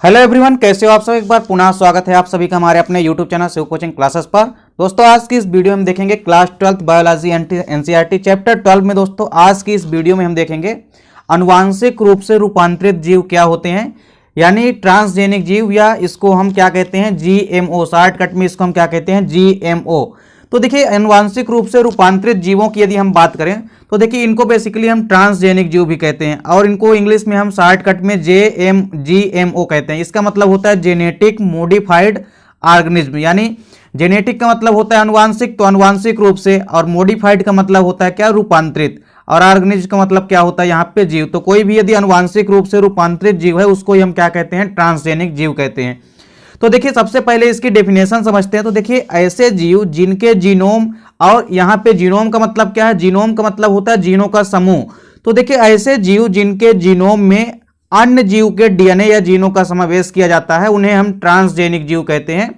Hello everyone, कैसे हो आप सब। एक बार पुनः स्वागत है आप सभी का हमारे अपने YouTube channel Shiv coaching classes पर। दोस्तों आज की इस वीडियो में हम देखेंगे क्लास 12 बायोलॉजी एनसीईआरटी चैप्टर 12 में। दोस्तों आज की इस वीडियो में हम देखेंगे आनुवांशिक रूप से रूपांतरित जीव क्या होते हैं, यानी ट्रांसजेनिक जीव, या इसको हम क्या कहते हैं जीएमओ। शॉर्टकट में इसको हम क्या कहते हैं जीएमओ। तो देखिए आनुवांशिक रूप से रूपांतरित जीवों की यदि हम बात करें तो देखिए इनको बेसिकली हम ट्रांसजेनिक जीव भी कहते हैं, और इनको इंग्लिश में हम शॉर्टकट में जीएमओ कहते हैं। इसका मतलब होता है जेनेटिक मॉडिफाइड ऑर्गेनिज्म, यानी जेनेटिक का मतलब होता है अनुवांशिक, तो अनुवांशिक रूप से, और मॉडिफाइड का मतलब होता है क्या रूपांतरित, और ऑर्गेनिज्म का मतलब क्या होता है यहाँ पे जीव। तो कोई भी यदि अनुवांशिक रूप से रूपांतरित जीव है उसको ही हम क्या कहते हैं ट्रांसजेनिक जीव कहते हैं। तो देखिए सबसे पहले इसकी डेफिनेशन समझते हैं। तो देखिए ऐसे जीव जिनके जीनोम, और यहाँ पे जीनोम का मतलब क्या है, जीनोम का मतलब होता है जीनों का समूह। तो देखिए ऐसे जीव जिनके जीनोम में अन्य जीव के डीएनए या जीनों का समावेश किया जाता है उन्हें हम ट्रांसजेनिक जीव कहते हैं,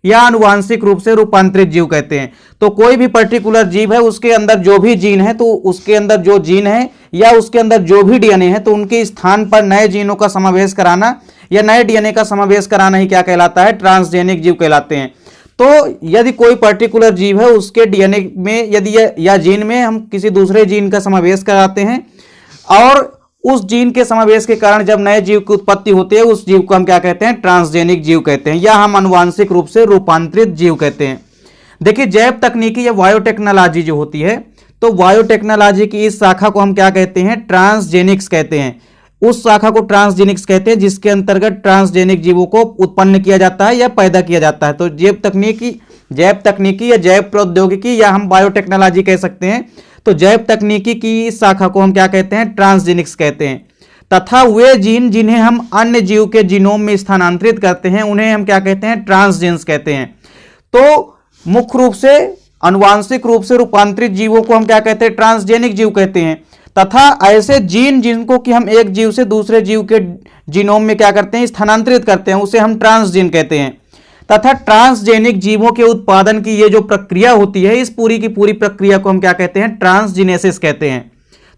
या आनुवांशिक रूप से रूपांतरित जीव कहते हैं। तो कोई भी पर्टिकुलर जीव है उसके अंदर जो भी जीन है, तो उसके अंदर जो जीन है या उसके अंदर जो भी डीएनए है, तो उनके स्थान पर नए जीनों का समावेश कराना या नए डीएनए का समावेश कराना ही क्या कहलाता है ट्रांसजेनिक जीव कहलाते हैं। तो यदि कोई पर्टिकुलर जीव है उसके डीएनए में यदि या जीन में हम किसी दूसरे जीन का समावेश कराते हैं, और उस जीन के समावेश के कारण जब नए जीव की उत्पत्ति होती है उस जीव को हम क्या कहते हैं ट्रांसजेनिक जीव कहते हैं, या हम आनुवांशिक रूप से रूपांतरित जीव कहते हैं। देखिए जैव तकनीकी या बायोटेक्नोलॉजी जो होती है, तो बायोटेक्नोलॉजी की इस शाखा को हम क्या कहते हैं ट्रांसजेनिक्स कहते हैं। उस शाखा को ट्रांसजेनिक्स कहते हैं जिसके अंतर्गत ट्रांसजेनिक जीवों को उत्पन्न किया जाता है या पैदा किया जाता है। तो जैव तकनीकी या जैव प्रौद्योगिकी, या हम बायोटेक्नोलॉजी कह सकते हैं। तो जैव तकनीकी की इस शाखा को हम क्या कहते हैं ट्रांसजेनिक्स कहते हैं। तथा वे जीन जिन्हें हम अन्य जीव के जीनोम में स्थानांतरित करते हैं उन्हें हम क्या कहते हैं ट्रांसजीन्स कहते हैं। तो मुख्य रूप से आनुवांशिक रूप से रूपांतरित जीवों को हम क्या कहते हैं ट्रांसजेनिक जीव कहते हैं, तथा ऐसे जीन जिनको कि हम एक जीव से दूसरे जीव के जीनोम में क्या करते हैं स्थानांतरित करते हैं उसे हम ट्रांसजीन कहते हैं। तथा ट्रांसजेनिक जीवों के उत्पादन की ये जो प्रक्रिया होती है इस पूरी की पूरी प्रक्रिया को हम क्या कहते हैं ट्रांसजीनेसिस कहते हैं।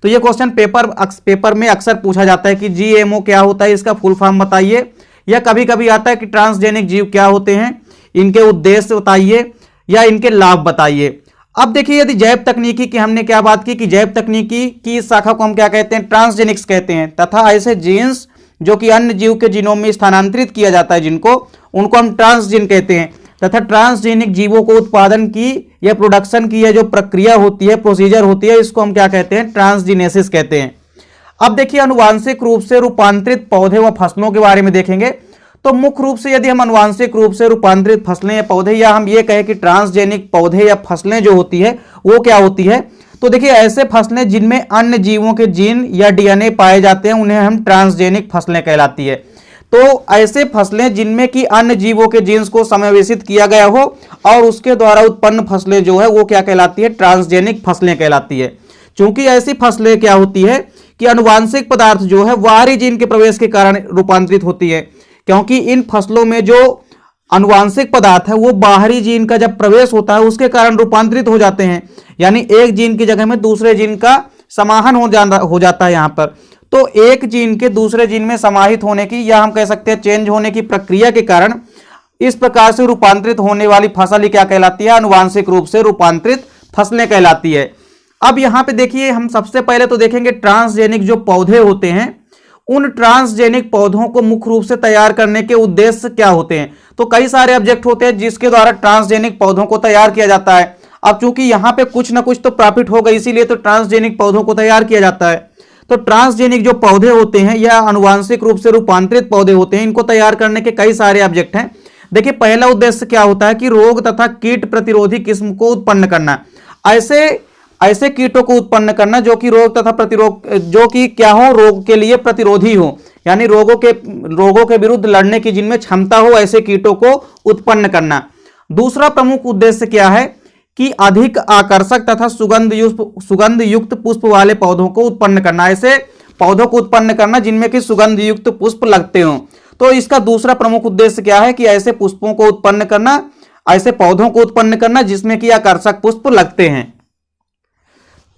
तो ये क्वेश्चन पेपर में अक्सर पूछा जाता है कि जीएमओ क्या होता है, इसका फुल फॉर्म बताइए, या कभी कभी आता है कि ट्रांसजेनिक जीव क्या होते हैं, इनके उद्देश्य बताइए या इनके लाभ बताइए। अब देखिए यदि जैव तकनीकी की हमने क्या बात की कि जैव तकनीकी की इस शाखा को हम क्या कहते हैं ट्रांसजेनिक्स कहते हैं, तथा ऐसे जीन्स जो कि अन्य जीव के जीनोम में स्थानांतरित किया जाता है जिनको, उनको हम ट्रांसजीन कहते हैं। तथा ट्रांसजेनिक जीवों को उत्पादन की या प्रोडक्शन की यह जो प्रक्रिया होती है, प्रोसीजर होती है, इसको हम क्या कहते हैं ट्रांसजीनेसिस कहते हैं। अब देखिए आनुवांशिक रूप से रूपांतरित पौधे व फसलों के बारे में देखेंगे। तो मुख्य रूप से यदि हम आनुवांशिक रूप से रूपांतरित फसलें या पौधे, या हम ये कहें कि ट्रांसजेनिक पौधे या फसलें जो होती है वो क्या होती है, तो देखिए ऐसे फसलें जिनमें अन्य जीवों के जीन या डीएनए पाए जाते हैं उन्हें हम ट्रांसजेनिक फसलें कहलाती है। तो ऐसे फसलें जिनमें कि अन्य जीवों के जीन्स को समावेशित किया गया हो और उसके द्वारा उत्पन्न फसलें जो है वो क्या कहलाती है ट्रांसजेनिक फसलें कहलाती है। क्योंकि ऐसी फसलें क्या होती है कि आनुवांशिक पदार्थ जो है बाहरी जीन के प्रवेश के कारण रूपांतरित होती है, क्योंकि इन फसलों में जो आनुवांशिक पदार्थ है वो बाहरी जीन का जब प्रवेश होता है उसके कारण रूपांतरित हो जाते हैं, यानी एक जीन की जगह में दूसरे जीन का समाहन हो जाता है यहाँ पर। तो एक जीन के दूसरे जीन में समाहित होने की, या हम कह सकते हैं चेंज होने की प्रक्रिया के कारण इस प्रकार से रूपांतरित होने वाली फसल ही क्या कहलाती है आनुवांशिक रूप से रूपांतरित फसलें कहलाती है। अब यहाँ पे देखिए हम सबसे पहले तो देखेंगे ट्रांसजेनिक जो पौधे होते हैं, उन ट्रांसजेनिक पौधों को मुख्य रूप से तैयार करने के उद्देश्य क्या होते हैं। तो कई सारे ऑब्जेक्ट होते हैं जिसके द्वारा ट्रांसजेनिक पौधों को तैयार किया जाता है। अब चूंकि यहाँ पे कुछ ना कुछ तो प्रॉफिट होगा, इसीलिए तो ट्रांसजेनिक पौधों को तैयार किया जाता है। तो ट्रांसजेनिक जो पौधे होते हैं या आनुवांशिक रूप से रूपांतरित पौधे होते हैं, इनको तैयार करने के कई सारे ऑब्जेक्ट हैं। देखिए पहला उद्देश्य क्या होता है कि रोग तथा कीट प्रतिरोधी किस्म को उत्पन्न करना। ऐसे कीटों को उत्पन्न करना जो कि रोग तथा प्रतिरोध, जो कि क्या हो रोग के लिए प्रतिरोधी हो, यानी रोगों के विरुद्ध लड़ने की जिनमें क्षमता हो, ऐसे कीटों को उत्पन्न करना। दूसरा प्रमुख उद्देश्य क्या है कि अधिक आकर्षक तथा सुगंध युक्त पुष्प वाले पौधों को उत्पन्न करना। ऐसे पौधों को उत्पन्न करना जिनमें कि सुगंध युक्त पुष्प लगते हों। तो इसका दूसरा प्रमुख उद्देश्य क्या है कि ऐसे पुष्पों को उत्पन्न करना, ऐसे पौधों को उत्पन्न करना जिसमें कि आकर्षक पुष्प लगते हैं।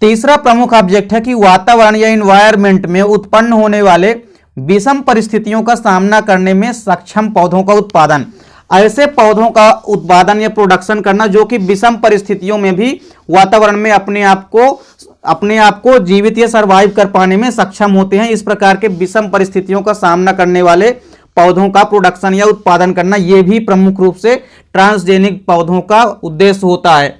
तीसरा प्रमुख ऑब्जेक्ट है कि वातावरण या इन्वायरमेंट में उत्पन्न होने वाले विषम परिस्थितियों का सामना करने में सक्षम पौधों का उत्पादन। ऐसे पौधों का उत्पादन या प्रोडक्शन करना जो कि विषम परिस्थितियों में भी वातावरण में अपने आप को जीवित या सर्वाइव कर पाने में सक्षम होते हैं। इस प्रकार के विषम परिस्थितियों का सामना करने वाले पौधों का प्रोडक्शन या उत्पादन करना, यह भी प्रमुख रूप से ट्रांसजेनिक पौधों का उद्देश्य होता है।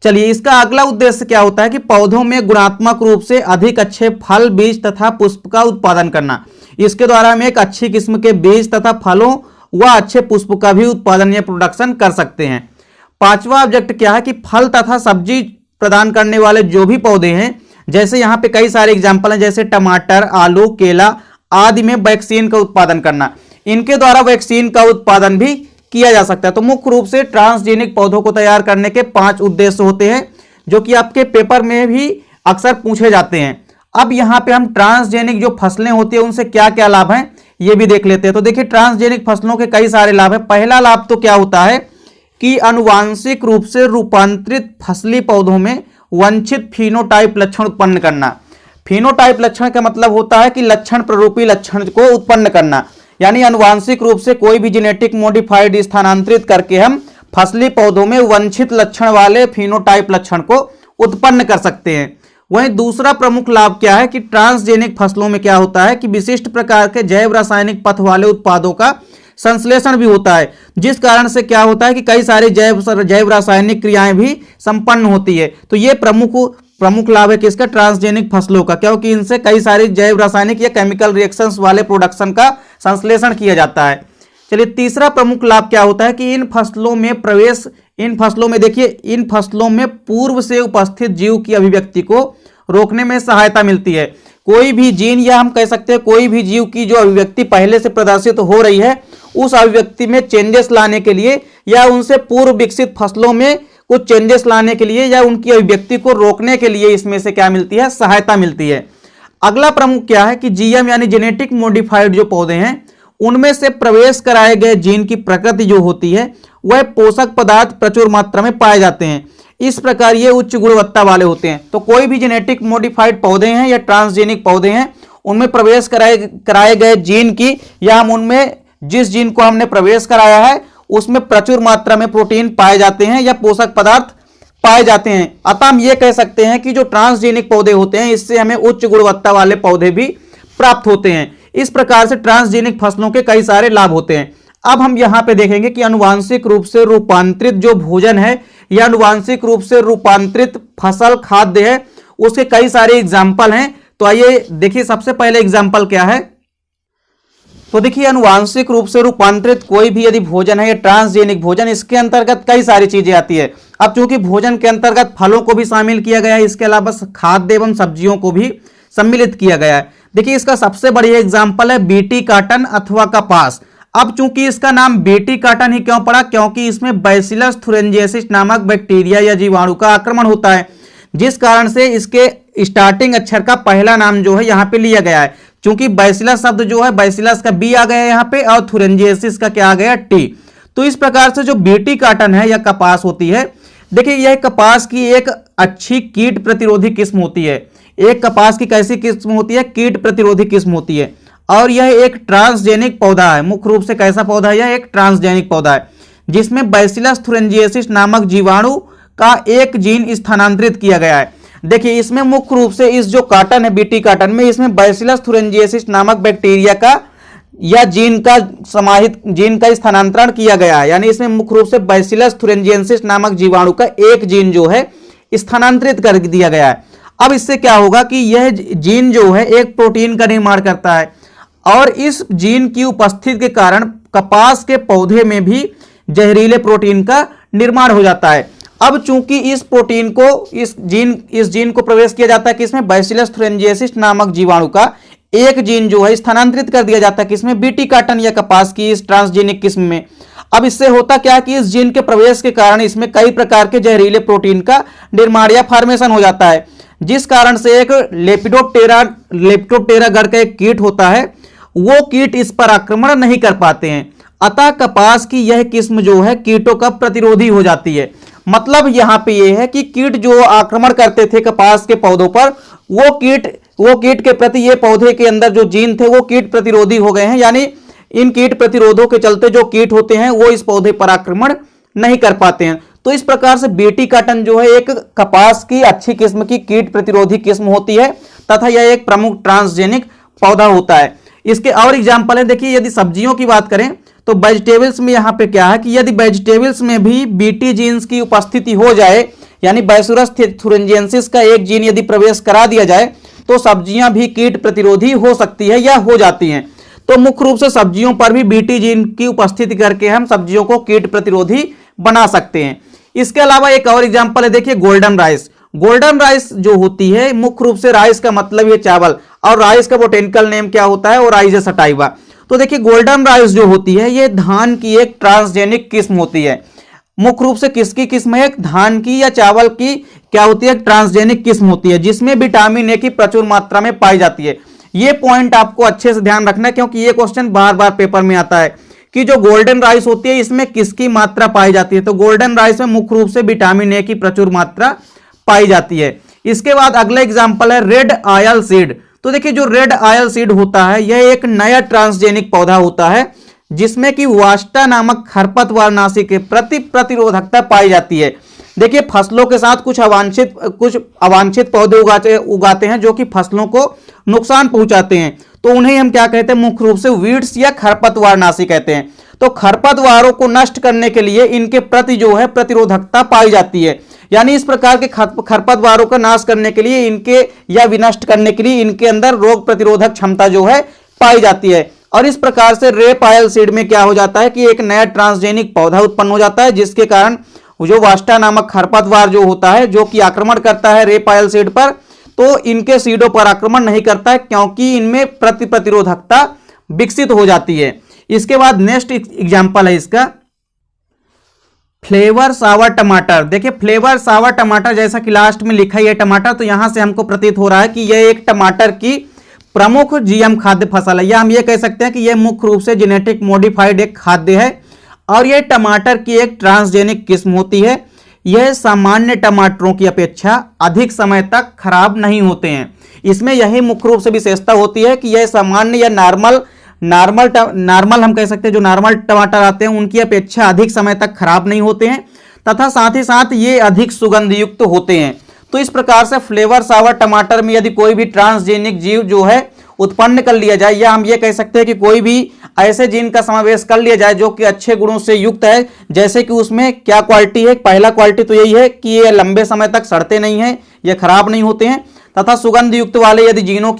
चलिए, इसका अगला उद्देश्य क्या होता है कि पौधों में गुणात्मक रूप से अधिक अच्छे फल, बीज तथा पुष्प का उत्पादन करना। इसके द्वारा हम एक अच्छी किस्म के बीज तथा फलों व अच्छे पुष्प का भी उत्पादन या प्रोडक्शन कर सकते हैं। पांचवा ऑब्जेक्ट क्या है कि फल तथा सब्जी प्रदान करने वाले जो भी पौधे हैं, जैसे यहाँ पे कई सारे एग्जाम्पल हैं, जैसे टमाटर, आलू, केला आदि में वैक्सीन का उत्पादन करना। इनके द्वारा वैक्सीन का उत्पादन भी किया जा सकता है। तो मुख्य रूप से ट्रांसजेनिक पौधों को तैयार करने के 5 उद्देश्य होते हैं, जो कि आपके पेपर में भी अक्सर पूछे जाते हैं। अब यहाँ पे हम ट्रांसजेनिक जो फसलें होती है उनसे क्या क्या लाभ हैं ये भी देख लेते हैं। तो देखिए, ट्रांसजेनिक फसलों के कई सारे लाभ हैं। पहला लाभ तो क्या होता है कि आनुवांशिक रूप से रूपांतरित फसली पौधों में वांछित फिनोटाइप लक्षण उत्पन्न करना। फिनोटाइप लक्षण का मतलब होता है कि लक्षण प्ररूपी लक्षण को उत्पन्न करना, यानी आनुवांशिक रूप से कोई भी जेनेटिक मॉडिफाइड स्थानांतरित करके हम फसली पौधों में वांछित लक्षण वाले फिनोटाइप लक्षण को उत्पन्न कर सकते हैं। वहीं दूसरा प्रमुख लाभ क्या है कि ट्रांसजेनिक फसलों में क्या होता है कि विशिष्ट प्रकार के जैव रासायनिक पथ वाले उत्पादों का संश्लेषण भी होता है, जिस कारण से क्या होता है कि कई सारी जैव रासायनिक क्रियाएं भी संपन्न होती है। तो ये प्रमुख लाभ है किसका, ट्रांसजेनिक फसलों का, क्योंकि इनसे कई सारी जैव रासायनिक या केमिकल रिएक्शंस वाले प्रोडक्शन का संश्लेषण किया जाता है। चलिए, तीसरा प्रमुख लाभ क्या होता है कि इन फसलों में पूर्व से उपस्थित जीव की अभिव्यक्ति को रोकने में सहायता मिलती है। कोई भी जीन, या हम कह सकते हैं कोई भी जीव की जो अभिव्यक्ति पहले से प्रदर्शित हो रही है, उस अभिव्यक्ति में चेंजेस लाने के लिए या उनसे पूर्व विकसित फसलों में कुछ चेंजेस लाने के लिए या उनकी अभिव्यक्ति को रोकने के लिए इसमें से क्या मिलती है, सहायता मिलती है। अगला प्रमुख क्या है कि जीएम यानी जेनेटिक मॉडिफाइड जो पौधे हैं उनमें से प्रवेश कराए गए जीन की प्रकृति जो होती है वह पोषक पदार्थ प्रचुर मात्रा में पाए जाते हैं। इस प्रकार ये उच्च गुणवत्ता वाले होते हैं। तो कोई भी जेनेटिक मॉडिफाइड पौधे हैं या ट्रांसजेनिक पौधे हैं, उनमें प्रवेश कराए गए जीन की, या हम उनमें जिस जीन को हमने प्रवेश कराया है उसमें प्रचुर मात्रा में प्रोटीन पाए जाते हैं या पोषक पदार्थ पाए जाते हैं। अतः हम ये कह सकते हैं कि जो ट्रांसजेनिक पौधे होते हैं इससे हमें उच्च गुणवत्ता वाले पौधे भी प्राप्त होते हैं। इस प्रकार से ट्रांसजेनिक फसलों के कई सारे लाभ होते हैं। अब हम यहां पे देखेंगे कि आनुवांशिक रूप से रूपांतरित जो भोजन है या आनुवांशिक रूप से रूपांतरित फसल खाद्य है, उसके कई सारे एग्जाम्पल हैं। तो आइए देखिए, सबसे पहले एग्जाम्पल क्या है। तो देखिए, अनुवांशिक रूप से रूपांतरित कोई भी यदि भोजन है या ट्रांसजेनिक भोजन, इसके अंतर्गत कई सारी चीजें आती है। अब चूंकि भोजन के अंतर्गत फलों को भी शामिल किया गया है, इसके अलावा खाद्य एवं सब्जियों को भी सम्मिलित किया गया है। देखिए, इसका सबसे बढ़िया एग्जाम्पल है बीटी काटन अथवा कपास। अब चूंकि इसका नाम बीटी काटन ही क्यों पड़ा, क्योंकि इसमें बैसिलस थुरिंजिएसिस नामक बैक्टीरिया या जीवाणु का आक्रमण होता है, जिस कारण से इसके स्टार्टिंग अक्षर का पहला नाम जो है यहाँ पे लिया गया है। क्योंकि बैसिलस शब्द जो है, बैसिलस का बी आ गया है यहाँ पे और थुरिंजिएसिस का क्या आ गया, टी। तो इस प्रकार से जो बीटी काटन है या कपास होती है, देखिए यह कपास की एक अच्छी कीट प्रतिरोधी किस्म होती है। एक कपास की कैसी किस्म होती है, कीट प्रतिरोधी किस्म होती है। और यह एक ट्रांसजेनिक पौधा है। मुख्य रूप से कैसा पौधा है, यह एक ट्रांसजेनिक पौधा है जिसमें बैसिलस थुरिंजिएसिस नामक जीवाणु का एक जीन स्थानांतरित किया गया है। देखिए, इसमें मुख्य रूप से इस जो काटन है, बीटी काटन में, इसमें बैसिलस थुरिंजिएसिस नामक बैक्टीरिया का या जीन का स्थानांतरण किया गया है। यानी इसमें मुख्य रूप से बैसिलस थुरिंजिएंसिस नामक जीवाणु का एक जीन जो है स्थानांतरित कर दिया गया है। अब इससे क्या होगा कि यह जीन जो है एक प्रोटीन का निर्माण करता है और इस जीन की उपस्थिति के कारण कपास के पौधे में भी जहरीले प्रोटीन का निर्माण हो जाता है। अब चूंकि इस प्रोटीन को इस जीन को प्रवेश किया जाता है किसमें, बैसिलस थुरिंजिएसिस नामक जीवाणु का एक जीन जो है स्थानांतरित कर दिया जाता है किसमें, बीटी काटन या कपास की इस ट्रांसजेनिक किस्म में। अब इससे होता क्या कि इस जीन के प्रवेश के कारण इसमें कई प्रकार के जहरीले प्रोटीन का निर्माण या फॉर्मेशन हो जाता है, जिस कारण से एक लेपिडोप्टेरा गण का एक कीट होता है, वो कीट इस पर आक्रमण नहीं कर पाते हैं। अतः कपास की यह किस्म जो है कीटों का प्रतिरोधी हो जाती है। मतलब यहां पे यह है कि कीट जो आक्रमण करते थे कपास के पौधों पर, वो कीट वो कीट के प्रति ये पौधे के अंदर जो जीन थे वो कीट प्रतिरोधी हो गए हैं, यानी इन कीट प्रतिरोधों के चलते जो कीट होते हैं वो इस पौधे पर आक्रमण नहीं कर पाते हैं। तो इस प्रकार से बीटी कॉटन जो है एक कपास की अच्छी किस्म की कीट प्रतिरोधी किस्म होती है तथा यह एक प्रमुख ट्रांसजेनिक पौधा होता है। इसके और एग्जाम्पल है, देखिए यदि सब्जियों की बात करें तो वेजिटेबल्स में यहाँ पे क्या है कि यदि वेजिटेबल्स में भी बीटी जीन्स की उपस्थिति हो जाए, यानी बैसुरस थुरिंजिएंसिस का एक जीन यदि प्रवेश करा दिया जाए तो सब्जियां भी कीट प्रतिरोधी हो सकती है या हो जाती हैं। तो मुख्य रूप से सब्जियों पर भी बीटी जीन की उपस्थिति करके हम सब्जियों को कीट प्रतिरोधी बना सकते हैं। इसके अलावा एक और एग्जांपल है, देखिए गोल्डन राइस। गोल्डन राइस जो होती है, मुख्य रूप से राइस का मतलब ये चावल, और राइस का बोटेनिकल नेम क्या होता है, ओराइजा सटाइवा। तो देखिए गोल्डन राइस जो होती है ये धान की एक ट्रांसजेनिक किस्म होती है। मुख्य रूप से किसकी किस्म है, धान की या चावल की क्या होती है, ट्रांसजेनिक किस्म होती है, जिसमें विटामिन ए की प्रचुर मात्रा में पाई जाती है। ये पॉइंट आपको अच्छे से ध्यान रखना है, क्योंकि ये क्वेश्चन बार बार पेपर में आता है कि जो गोल्डन राइस होती है इसमें किसकी मात्रा पाई जाती है। तो गोल्डन राइस में मुख्य रूप से विटामिन ए की प्रचुर मात्रा पाई जाती है। इसके बाद अगला एग्जाम्पल है रेड ऑयल सीड। तो देखिए जो रेड ऑयल सीड होता है यह एक नया ट्रांसजेनिक पौधा होता है जिसमें कि वास्टा नामक खरपतवारनाशी के प्रति प्रतिरोधकता पाई जाती है। देखिए फसलों के साथ कुछ अवांछित पौधे उगाते हैं जो कि फसलों को नुकसान पहुंचाते हैं, तो उन्हें हम क्या कहते हैं, मुख्य रूप से वीड्स या खरपतवारनाशी कहते हैं। तो खरपतवारों को नष्ट करने के लिए इनके प्रति जो है प्रतिरोधकता पाई जाती है, यानी इस प्रकार के खरपतवारों का नाश करने के लिए इनके या विनष्ट करने के लिए इनके अंदर रोग प्रतिरोधक क्षमता जो है पाई जाती है। और इस प्रकार से रेप ऑयल सीड में क्या हो जाता है कि एक नया ट्रांसजेनिक पौधा उत्पन्न हो जाता है, जिसके कारण जो वास्टा नामक खरपतवार जो होता है जो कि आक्रमण करता है रेप ऑयल सीड पर, तो इनके सीडों पर आक्रमण नहीं करता है क्योंकि इनमें प्रतिरोधकता विकसित हो जाती है। इसके बाद नेक्स्ट एग्जांपल है इसका फ्लेवर सावर टमाटर। देखिए फ्लेवर सावर टमाटर, जैसा कि लास्ट में लिखा है टमाटर, तो यहां से हमको प्रतीत हो रहा है कि यह एक टमाटर की प्रमुख जीएम खाद्य फसल है, या हम ये कह सकते हैं कि यह मुख्य रूप से जेनेटिक मॉडिफाइड एक खाद्य है और यह टमाटर की एक ट्रांसजेनिक किस्म होती है। यह सामान्य टमाटरों की अपेक्षा अधिक समय तक खराब नहीं होते हैं। इसमें यही मुख्य रूप से विशेषता होती है कि यह सामान्य या नॉर्मल हम कह सकते हैं, जो नॉर्मल टमाटर आते हैं उनकी अपेक्षा अधिक समय तक खराब नहीं होते हैं तथा साथ ही साथ ये अधिक सुगंध युक्त होते हैं। तो इस प्रकार से फ्लेवर सावर टमाटर में यदि कोई भी ट्रांसजेनिक जीव जो है उत्पन्न कर लिया जाए, या हम ये कह सकते हैं कि कोई भी ऐसे जीन का समावेश कर लिया जाए जो कि अच्छे गुणों से युक्त है, जैसे कि उसमें क्या क्वालिटी है, पहला क्वालिटी तो यही है कि ये लंबे समय तक सड़ते नहीं हैं, ये खराब नहीं होते हैं, तथा सुगंध युक्त वाले यदि जीनों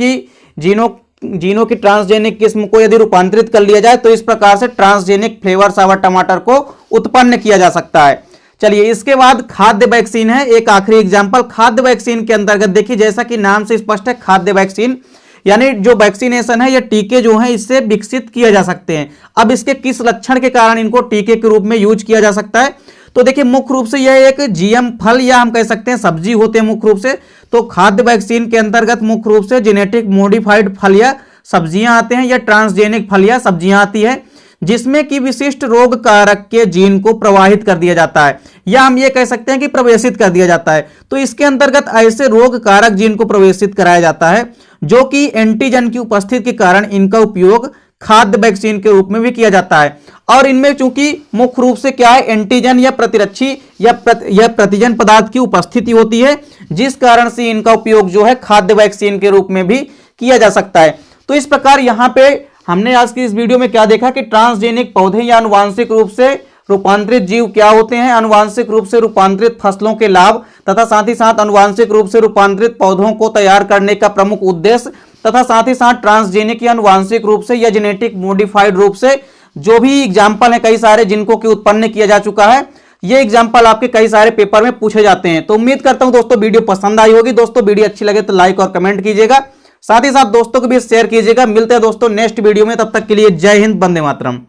की ट्रांसजेनिक किस्म को यदि रूपांतरित कर लिया जाए तो इस प्रकार से ट्रांसजेनिक फ्लेवर सावर टमाटर को उत्पन्न किया जा सकता है। चलिए इसके बाद खाद्य वैक्सीन है एक आखिरी एग्जाम्पल। खाद्य वैक्सीन के अंतर्गत देखिए जैसा कि नाम से स्पष्ट है, खाद्य वैक्सीन यानी जो वैक्सीनेशन है, ये टीके जो हैं इससे विकसित किए जा सकते हैं। अब इसके किस लक्षण के कारण इनको टीके के रूप में यूज किया जा सकता है, तो देखिए मुख्य रूप से यह एक जीएम फल या हम कह सकते हैं सब्जी होते हैं मुख्य रूप से। तो खाद्य वैक्सीन के अंतर्गत मुख्य रूप से जेनेटिक मॉडिफाइड फल या सब्जियां आते हैं या ट्रांसजेनिक फल या सब्जियां आती है, जिसमें कि विशिष्ट रोग कारक के जीन को प्रवाहित कर दिया जाता है, या हम ये कह सकते हैं कि प्रवेशित कर दिया जाता है। तो इसके अंतर्गत ऐसे रोग कारक जीन को प्रवेशित कराया जाता है जो कि एंटीजन की उपस्थिति के कारण इनका उपयोग खाद्य वैक्सीन के रूप में भी किया जाता है। और इनमें चूंकि मुख्य रूप से क्या है, एंटीजन या प्रतिरक्षी या प्रतिजन पदार्थ की उपस्थिति होती है, जिस कारण से इनका उपयोग जो है खाद्य वैक्सीन के रूप में भी किया जा सकता है। तो इस प्रकार यहाँ पे हमने आज की इस वीडियो में क्या देखा कि ट्रांसजेनिक पौधे या आनुवांशिक रूप से रूपांतरित जीव क्या होते हैं, आनुवांशिक रूप से रूपांतरित फसलों के लाभ, तथा साथ ही साथ आनुवांशिक रूप से रूपांतरित पौधों को तैयार करने का प्रमुख उद्देश्य, तथा साथ ही साथ ट्रांसजेनिक या आनुवांशिक रूप से या जेनेटिक मॉडिफाइड रूप से जो भी एग्जाम्पल है कई सारे जिनको कि उत्पन्न किया जा चुका है, ये एग्जाम्पल आपके कई सारे पेपर में पूछे जाते हैं। तो उम्मीद करता हूं दोस्तों वीडियो पसंद आई होगी। दोस्तों वीडियो अच्छी लगे तो लाइक और कमेंट कीजिएगा, साथ ही साथ दोस्तों को भी शेयर कीजिएगा। मिलते हैं दोस्तों नेक्स्ट वीडियो में, तब तक के लिए जय हिंद, वंदे मातरम।